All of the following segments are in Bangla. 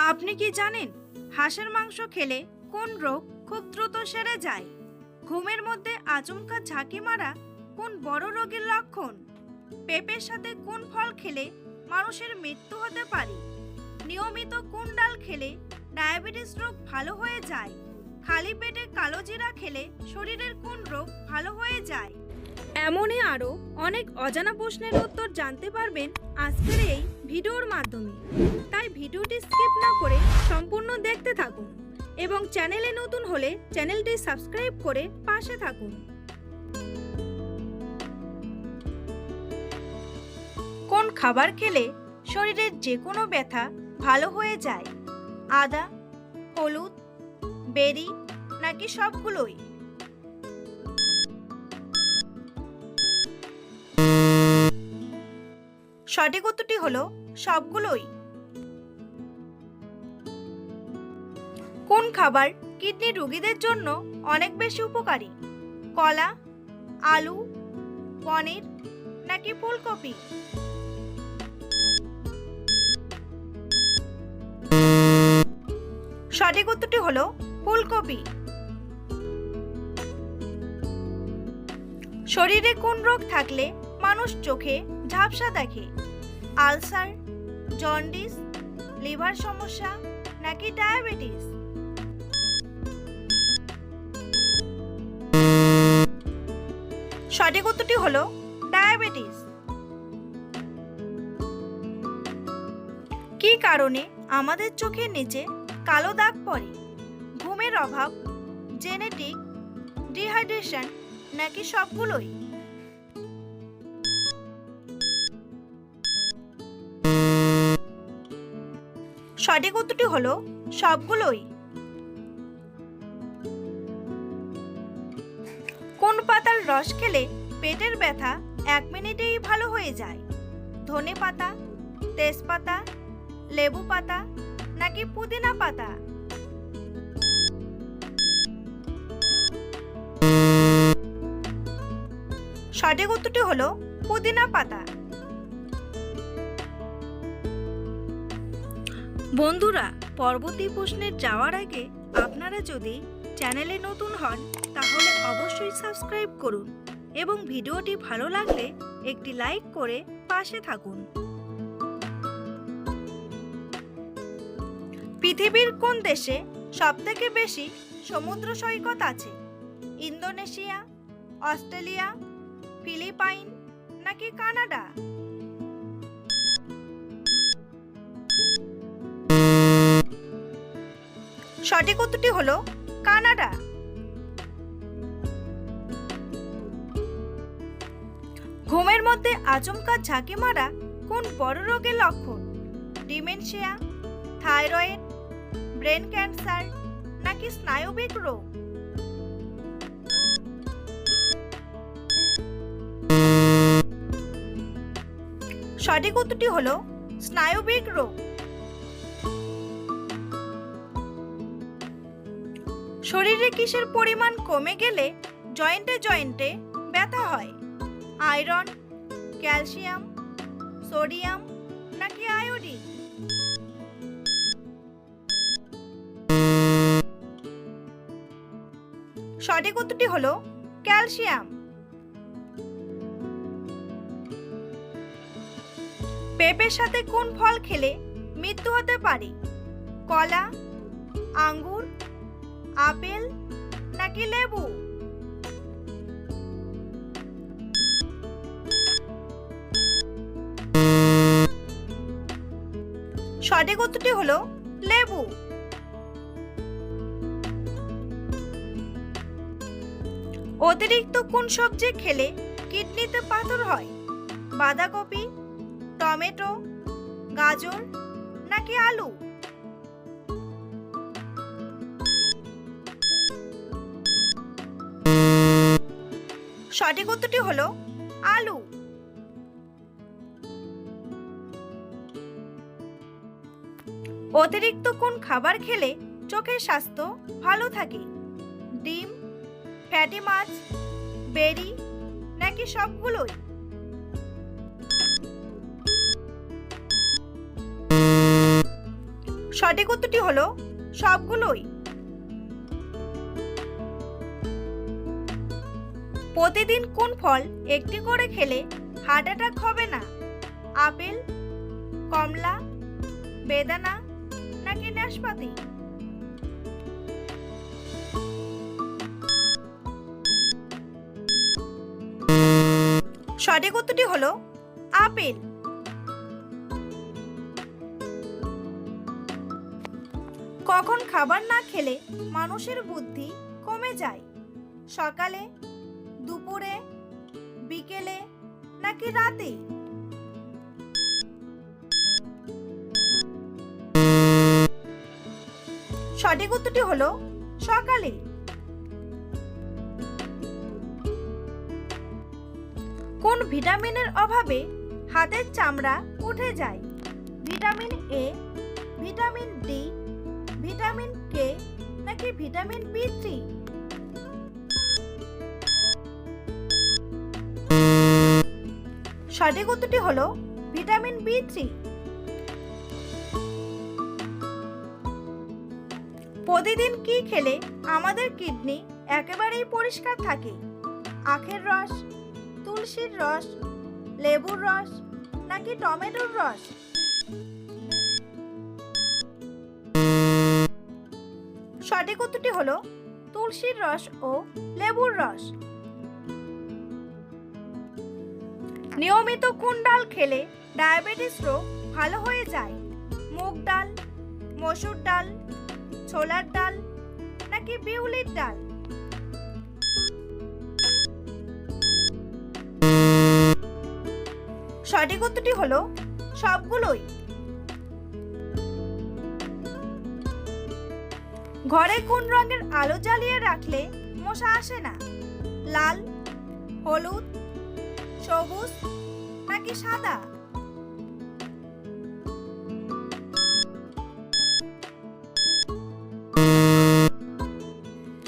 আপনি কি জানেন হাঁসের মাংস খেলে কোন রোগ খুব দ্রুত সেরে যায়? ঘুমের মধ্যে আচমকা ঝাঁকি মারা কোন বড় রোগের লক্ষণ? পেঁপের সাথে কোন ফল খেলে মানুষের মৃত্যু হতে পারে? নিয়মিত কোন ডাল খেলে ডায়াবেটিস রোগ ভালো হয়ে যায়? খালি পেটে কালো জিরা খেলে শরীরের কোন রোগ ভালো হয়ে যায়? এমনই আরও অনেক অজানা প্রশ্নের উত্তর জানতে পারবেন আজকের এই ভিডিওর মাধ্যমে। তাই ভিডিওটি স্কিপ না করে সম্পূর্ণ দেখতে থাকুন এবং চ্যানেলে নতুন হলে চ্যানেলটি সাবস্ক্রাইব করে পাশে থাকুন। কোন খাবার খেলে শরীরের যে কোনো ব্যথা ভালো হয়ে যায়? আদা, হলুদ, বেরি নাকি সবগুলোই? সঠিক উত্তরটি হলো সবগুলোই। কোন খাবার কিডনি রোগীদের জন্য অনেক বেশি উপকারী? কলা, আলু, পনির নাকি ফুলকপি? সঠিক উত্তরটি হলো ফুলকপি। শরীরে কোন রোগ থাকলে মানুষ চোখে ঝাপসা দেখে? আলসার, জন্ডিস, লিভার সমস্যা নাকি ডায়াবেটিস? সঠিক উত্তরটি হলো ডায়াবেটিস। কি কারণে আমাদের চোখের নিচে কালো দাগ পড়ে? ঘুমের অভাব, জেনেটিক, ডিহাইড্রেশন নাকি সবগুলোই? সঠিক উত্তরটি হলো সবগুলোই। কোন পাতার রস খেলে পেটের ব্যথা 1 মিনিটেই ভালো হয়ে যায়? ধনে পাতা, তেজপাতা, লেবু পাতা নাকি পুদিনা পাতা? সঠিক উত্তরটি হলো পুদিনা পাতা। বন্ধুরা, পরবর্তী প্রশ্নে যাওয়ার আগে আপনারা যদি চ্যানেলে নতুন হন তাহলে অবশ্যই সাবস্ক্রাইব করুন এবং ভিডিওটি ভালো লাগলে একটি লাইক করে পাশে থাকুন। পৃথিবীর কোন দেশে সবথেকে বেশি সমুদ্র সৈকত আছে? ইন্দোনেশিয়া, অস্ট্রেলিয়া, ফিলিপাইন নাকি কানাডা? সঠিক উত্তরটি হলো কানাডা। ঘুমের মধ্যে আচমকা ঝাঁকি মারা কোন বড় রোগের লক্ষণ? ডিমেনশিয়া, থাইরয়েড, ব্রেন ক্যান্সার নাকি স্নায়বিক রোগ? সঠিক উত্তরটি হলো স্নায়বিক রোগ। শরীরে কিসের পরিমাণ কমে গেলে জয়েন্টে জয়েন্টে ব্যথা হয়? আয়রন, ক্যালসিয়াম, সোডিয়াম নাকি আয়োডিন? সঠিক উত্তরটি হলো ক্যালসিয়াম। পেঁপের সাথে কোন ফল খেলে মৃত্যু হতে পারে? কলা, আঙ্গুর, আপেল নাকি লেবু? সঠিক উত্তরটি হলো লেবু। অতিরিক্ত কোন সবজি খেলে কিডনিতে পাথর হয়? বাঁধাকপি, টমেটো, গাজর নাকি আলু? সঠিক উত্তরটি হলো আলু। অতিরিক্ত কোন খাবার খেলে চোখের স্বাস্থ্য ভালো থাকে? ডিম, ফ্যাটি মাছ, বেরি নাকি সবগুলোই? সঠিক উত্তরটি হলো সবগুলোই। প্রতিদিন কোন ফল একটি করে খেলে হার্ট অ্যাটাক হবে না? আপেল, কমলা, বেদানা নাকি নাশপাতি? সঠিক উত্তরটি হলো আপেল। কখন খাবার না খেলে মানুষের বুদ্ধি কমে যায়? সকালে, দুপুরে, বিকেলে নাকি রাতে? সঠিক উত্তরটি হলো সকালে। কোন ভিটামিনের অভাবে হাতের চামড়া উঠে যায়? Vitamin A, vitamin D, vitamin K নাকি ভিটামিন বি3? সঠিক উত্তরটি হলো ভিটামিন বি3। প্রতিদিন কি খেলে আমাদের কিডনি একেবারেই পরিষ্কার থাকে? আখের রস, তুলসীর রস, লেবুর রস নাকি টমেটোর রস? সঠিক উত্তরটি হলো তুলসীর রস ও লেবুর রস। নিয়মিত কোন ডাল খেলে ডায়াবেটিস রোগ ভালো হয়ে যায়? মুগ ডাল, মসুর ডাল, ছোলার ডাল নাকি বিউলির ডাল? সঠিক উত্তরটি হলো সবগুলোই। ঘরে কোন রঙের আলো জ্বালিয়ে রাখলে মশা আসে না? লাল, হলুদ, সবুজ নাকি সাদা?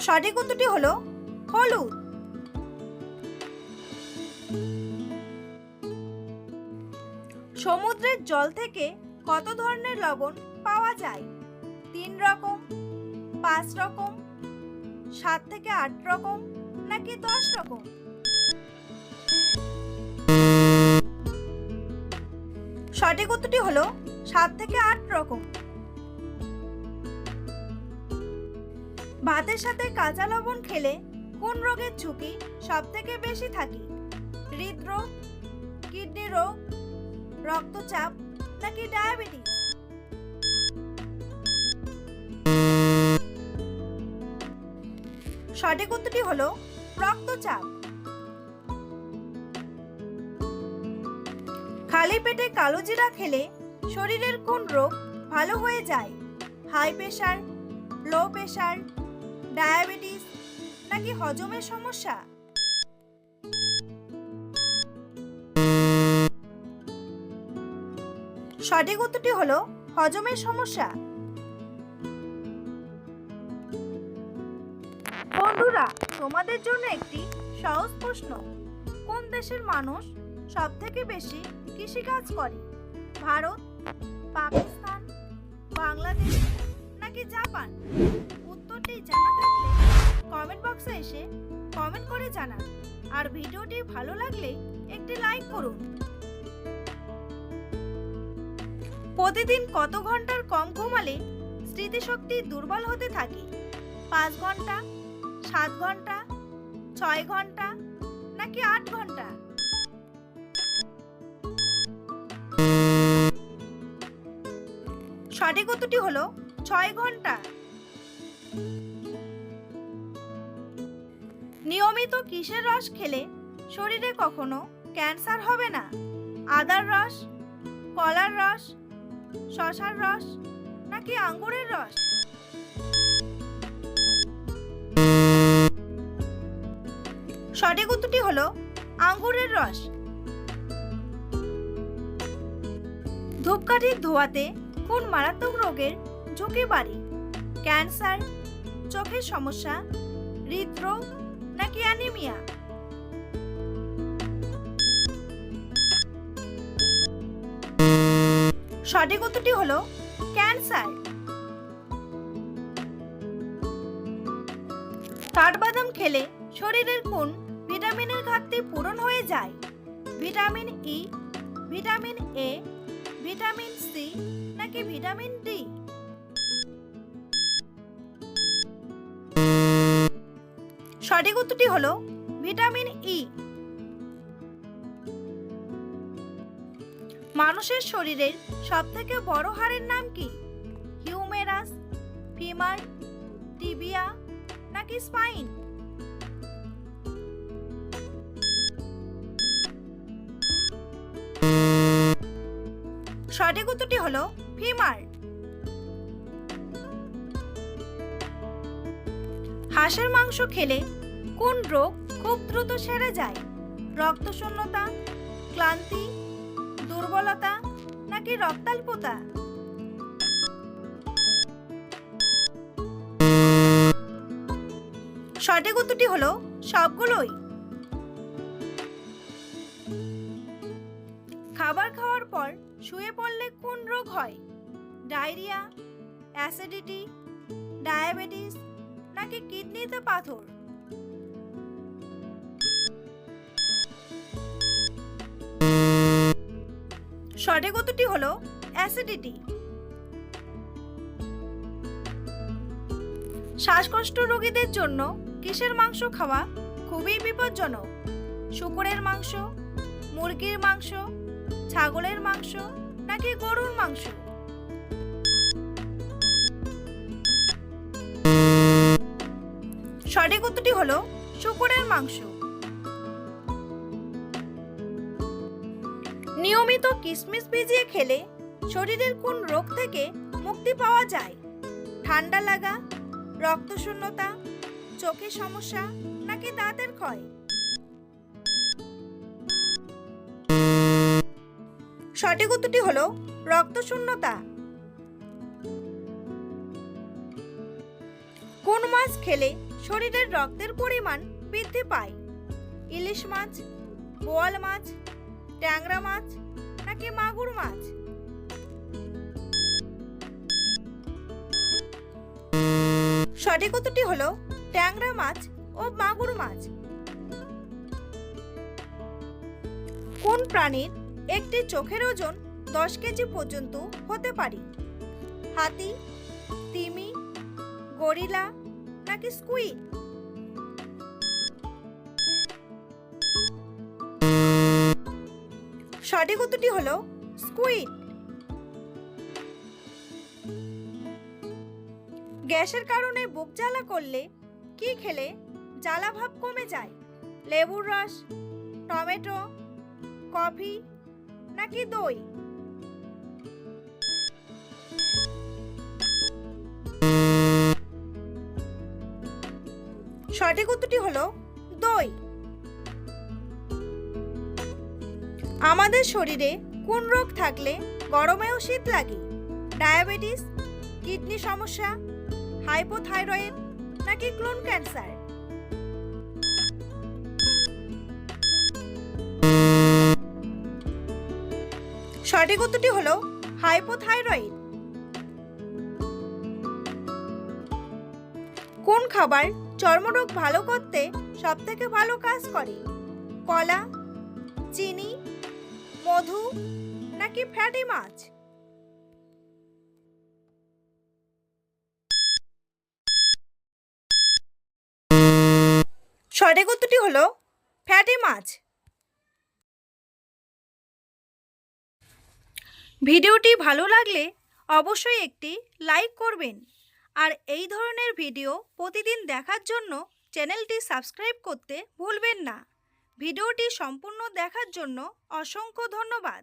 সঠিক উত্তরটি হলো হলুদ। সমুদ্রের জল থেকে কত ধরনের লবণ পাওয়া যায়? 3 রকম, 5 রকম, 7 থেকে 8 রকম নাকি 10 রকম? সঠিক উত্তরটি হলো 7 থেকে 8 রকম। ভাতের সাথে কাঁচা লবণ খেলে কোন রোগের ঝুঁকি সব থেকে বেশি থাকে? হৃদরোগ, কিডনি রোগ, রক্তচাপ নাকি ডায়াবেটিস? সঠিক উত্তরটি হলো রক্তচাপ। খালি পেটে কালো জিরা খেলে শরীরের কোন রোগ ভালো হয়ে যায়? High pressure, low pressure, diabetes নাকি হজমের সমস্যা? সঠিক উত্তরটি হলো হজমের সমস্যা। বন্ধুরা, তোমাদের জন্য একটি সহজ প্রশ্ন। কোন দেশের মানুষ সব থেকে বেশি কৃষিকাজ করে? ভারত, পাকিস্তান, বাংলাদেশ নাকি জাপান? উত্তরটি জানা থাকলে কমেন্ট বক্সে এসে কমেন্ট করে জানান। আর ভিডিওটি ভালো লাগলে একটি লাইক করুন। প্রতিদিন কত ঘন্টার কম ঘুমালে স্মৃতিশক্তি দুর্বল হতে থাকে? 5 ঘন্টা, 7 ঘন্টা, 6 ঘন্টা নাকি 8 ঘন্টা? সঠিক উত্তরটি হলো 6 ঘন্টা। নিয়মিত কিসের রস খেলে শরীরে কখনো ক্যান্সার হবে না? আদার রস, কলার রস, শসার রস নাকি আঙ্গুরের রস? সঠিক উত্তরটি হলো আঙ্গুরের রস। ধূপকাঠির ধোঁয়াতে কোন মারাত্মক রোগের ঝুঁকি বাড়ে? ক্যান্সার, চোখের সমস্যা, হৃদরোগ নাকি অ্যানিমিয়া? সঠিক উত্তরটি হলো ক্যান্সার। কাঠবাদাম খেলে শরীরের কোন ভিটামিনের ঘাটতি পূরণ হয়ে যায়? Vitamin E, vitamin A, vitamin C নাকি ভিটামিন ডি? সঠিক উত্তরটি হলো ভিটামিন ই। মানুষের শরীরের সবথেকে বড় হাড়ের নাম কি? হিউমেরাস, ফিমার, টিবিয়া নাকি স্পাইন? সঠিক উত্তরটি হলো ফিমার। হাঁসের মাংস খেলে কোন রোগ খুব দ্রুত সেরে যায়? রক্তশূন্যতা, ক্লান্তি, দুর্বলতা নাকি রক্তাল্পতা? সঠিক উত্তরটি হলো সবগুলোই। খাবার খাওয়ার পর শুয়ে পড়লে কোন রোগ হয়? ডায়রিয়া, অ্যাসিডিটি, ডায়াবেটিস নাকি কিডনিতে পাথর? সঠিক উত্তরটি হলো অ্যাসিডিটি। শ্বাসকষ্ট রোগীদের জন্য কিসের মাংস খাওয়া খুবই বিপজ্জনক? শূকরের মাংস, মুরগির মাংস, ছাগলের মাংস নাকি গরুর মাংস? সঠিক উত্তরটি হলো শূকরের মাংস। নিয়মিত কিশমিশ ভিজিয়ে খেলে শরীরের কোন রোগ থেকে মুক্তি পাওয়া যায়? ঠান্ডা লাগা, রক্তশূন্যতা, চোখের সমস্যা নাকি দাঁতের ক্ষয়? সঠিক উত্তরটি হলো রক্তশূন্যতা। কোন মাছ খেলে শরীরের রক্তের পরিমাণ বৃদ্ধি পায়? ইলিশ মাছ, বোয়াল মাছ, ট্যাংরা মাছ নাকি মাগুর মাছ? সঠিক উত্তরটি হলো ট্যাংরা মাছ ও মাগুর মাছ। কোন প্রাণীর একটি চোখের ওজন 10 কেজি পর্যন্ত হতে পারে? হাতি, তিমি, গরিলা নাকি স্কুইড? সঠিক উত্তরটি হলো স্কুইড। গ্যাসের কারণে বুক জ্বালা করলে কি খেলে জ্বালা ভাব কমে যায়? লেবুর রস, টমেটো, কফি নাকি দই? সঠিক উত্তরটি হলো দই। আমাদের শরীরে কোন রোগ থাকলে গরমেও শীত লাগে? ডায়াবেটিস, কিডনি সমস্যা, হাইপোথাইরয়েড নাকি কোলন ক্যান্সার? সঠিক উত্তরটি হলো হাইপোথাইরয়েড। কোন খাবার চর্মরোগ ভালো করতে সবথেকে ভালো কাজ করে? কলা, চিনি, মধু নাকি ফ্যাটি মাছ? সঠিক উত্তরটি হলো ফ্যাটি মাছ। ভিডিওটি ভালো লাগলে অবশ্যই একটি লাইক করবেন আর এই ধরনের ভিডিও প্রতিদিন দেখার জন্য চ্যানেলটি সাবস্ক্রাইব করতে ভুলবেন না। ভিডিওটি সম্পূর্ণ দেখার জন্য অসংখ্য ধন্যবাদ।